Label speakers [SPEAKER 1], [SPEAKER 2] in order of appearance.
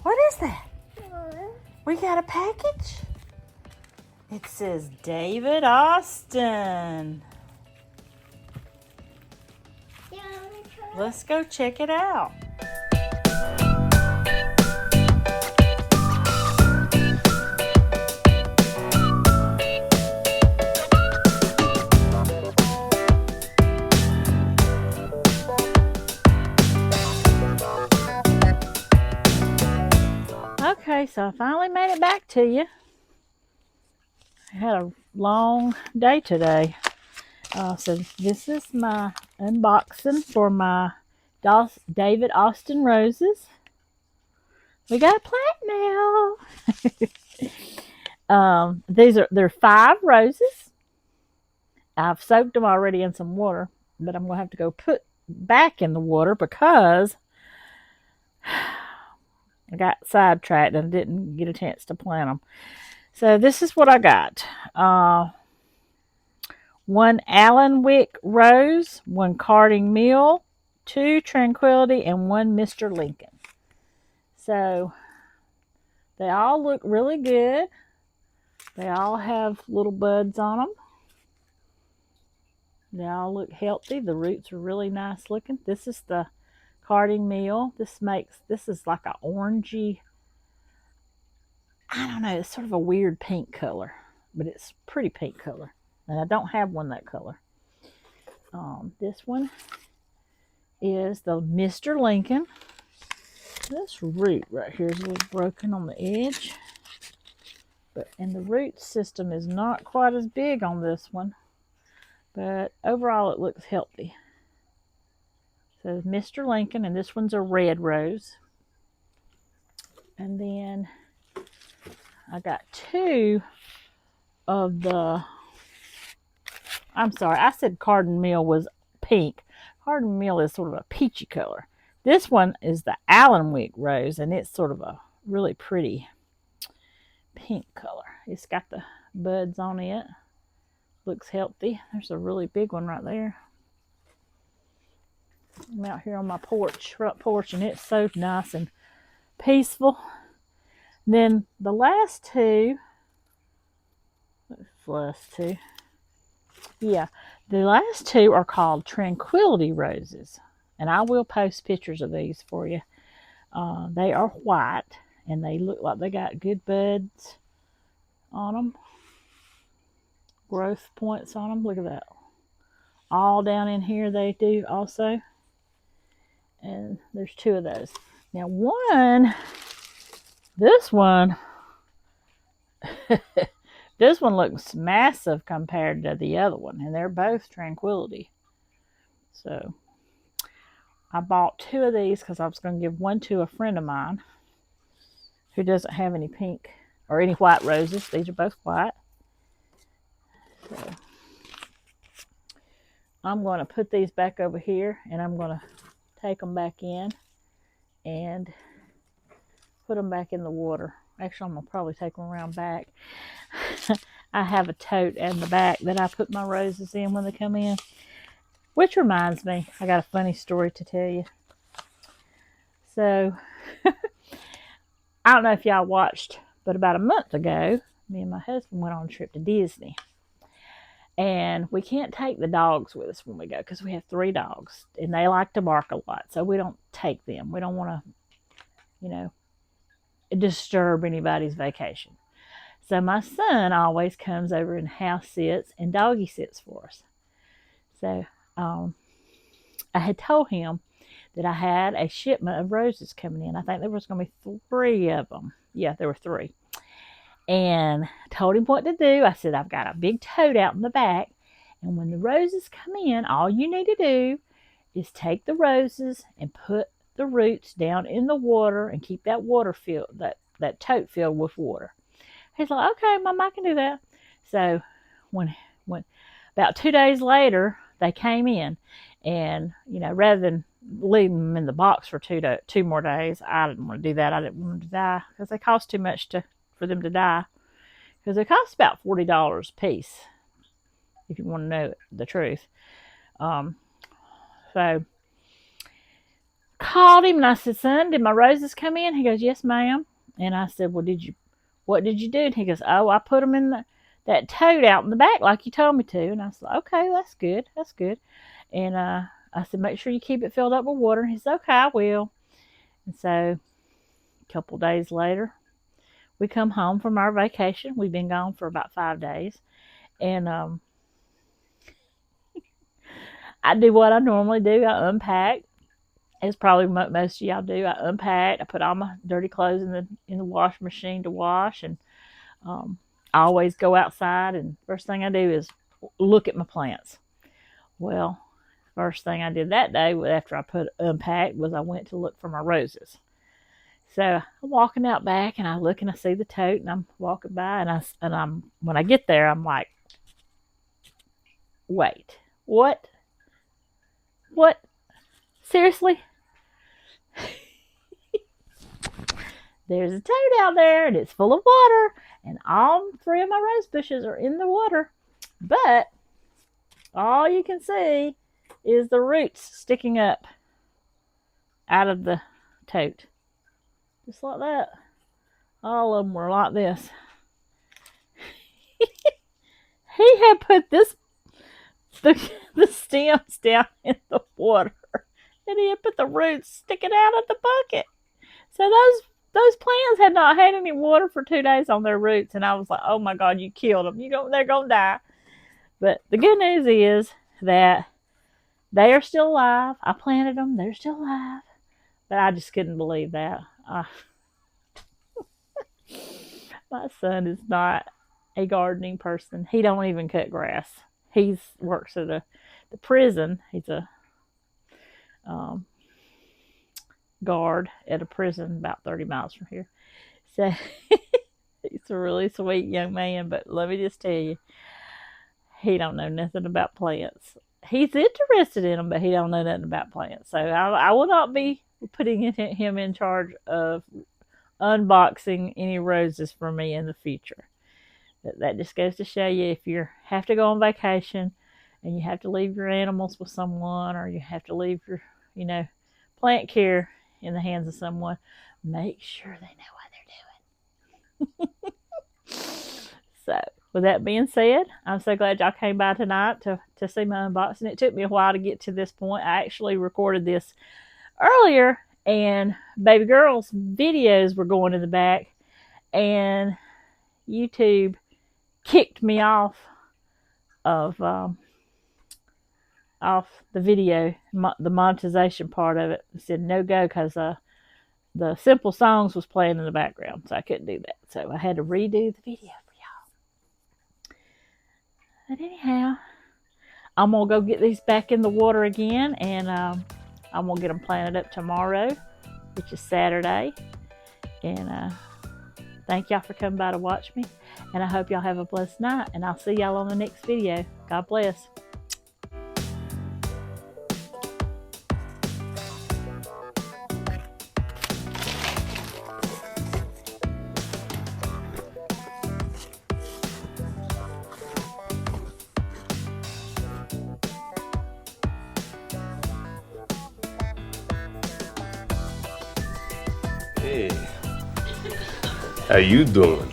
[SPEAKER 1] What is that? We got a package. It says David Austin. Let's go check it out. Okay, so I finally made it back to you. I had a long day today. So this is my unboxing for my David Austin roses. We got a plant now. They're 5 roses. I've soaked them already in some water, but I'm gonna have to go put back in the water because I got sidetracked and didn't get a chance to plant them. So this is what I got. 1 Alnwick Rose, 1 Carding Mill, 2 Tranquility, and 1 Mr. Lincoln. So they all look really good. They all have little buds on them. They all look healthy. The roots are really nice looking. This is the Carding Mill. This is like an orangey, I don't know, it's sort of a weird pink color, but it's pretty pink color. And I don't have one that color. This one is the Mr. Lincoln. This root right here is a little broken on the edge. And the root system is not quite as big on this one. But overall it looks healthy. So Mr. Lincoln, and this one's a red rose. And then I got 2 of the, I'm sorry, I said Carding Mill was pink. Carding Mill is sort of a peachy color. This one is the Alnwick Rose, and it's sort of a really pretty pink color. It's got the buds on it. Looks healthy. There's a really big one right there. I'm out here on my front porch, and it's so nice and peaceful. And then the last 2, yeah, the last 2 are called Tranquility Roses, and I will post pictures of these for you. They are white, and they look like they got good buds on them, growth points on them. Look at that. All down in here they do also. And there's 2 of those. Now this one this one looks massive compared to the other one, and they're both Tranquility. So I bought 2 of these because I was going to give one to a friend of mine who doesn't have any pink or any white roses. These are both white. So I'm going to put these back over here, and I'm going to take them back in and put them back in the water. Actually, I'm going to probably take them around back. I have a tote in the back that I put my roses in when they come in. Which reminds me, I got a funny story to tell you. So, I don't know if y'all watched, but about a month ago, me and my husband went on a trip to Disney. And we can't take the dogs with us when we go because we have 3 dogs. And they like to bark a lot, so we don't take them. We don't want to, disturb anybody's vacation. So my son always comes over and house sits and doggy sits for us. So I had told him that I had a shipment of roses coming in. I think there was going to be 3 of them. Yeah, there were 3. And I told him what to do. I said, I've got a big tote out in the back. And when the roses come in, all you need to do is take the roses and put the roots down in the water and keep that water filled, that tote filled with water. He's like, okay, Mom, I can do that. So when about 2 days later, they came in. And, rather than leaving them in the box for 2 more days, I didn't want to do that. I didn't want them to die because they cost too much for them to die. Because they cost about $40 a piece, if you want to know the truth. So called him and I said, son, did my roses come in? He goes, yes, ma'am. And I said, well, what did you do? And he goes, oh, I put them in that tote out in the back like you told me to. And I said, okay, that's good. That's good. And I said, make sure you keep it filled up with water. And he said, okay, I will. And so a couple days later, we come home from our vacation. We've been gone for about 5 days. And I do what I normally do. I unpack. As probably most of y'all do. I unpack. I put all my dirty clothes in the wash machine to wash. And I always go outside. And first thing I do is look at my plants. Well, first thing I did that day after I unpacked was I went to look for my roses. So I'm walking out back and I look and I see the tote and I'm walking by and I'm when I get there I'm like, wait, what? Seriously? There's a toad out there and it's full of water and all 3 of my rose bushes are in the water, but all you can see is the roots sticking up out of the tote. Just like that. All of them were like this. He had put the stems down in the water and he had put the roots sticking out of the bucket. So those plants had not had any water for 2 days on their roots, and I was like, oh my God, you killed them. They're going to die. But the good news is that they are still alive. I planted them. They're still alive. But I just couldn't believe that. My son is not a gardening person. He don't even cut grass. He works at the prison. He's a guard at a prison about 30 miles from here. So he's a really sweet young man, but let me just tell you, he don't know nothing about plants. He's interested in them, but he don't know nothing about plants. So I will not be putting him in charge of unboxing any roses for me in the future. That just goes to show you, if you have to go on vacation and you have to leave your animals with someone, or you have to leave your, plant care in the hands of someone, make sure they know what they're doing. So, with that being said, I'm so glad y'all came by tonight to see my unboxing. It took me a while to get to this point. I actually recorded this earlier, and baby girl's videos were going in the back, and YouTube kicked me off of the video, the monetization part of it. It said no go because the simple songs was playing in the background, so I couldn't do that. So I had to redo the video for y'all. But anyhow, I'm gonna go get these back in the water again, and I'm gonna get them planted up tomorrow, which is Saturday. And thank y'all for coming by to watch me, and I hope y'all have a blessed night, and I'll see y'all on the next video. God bless.
[SPEAKER 2] Hey, how you doing?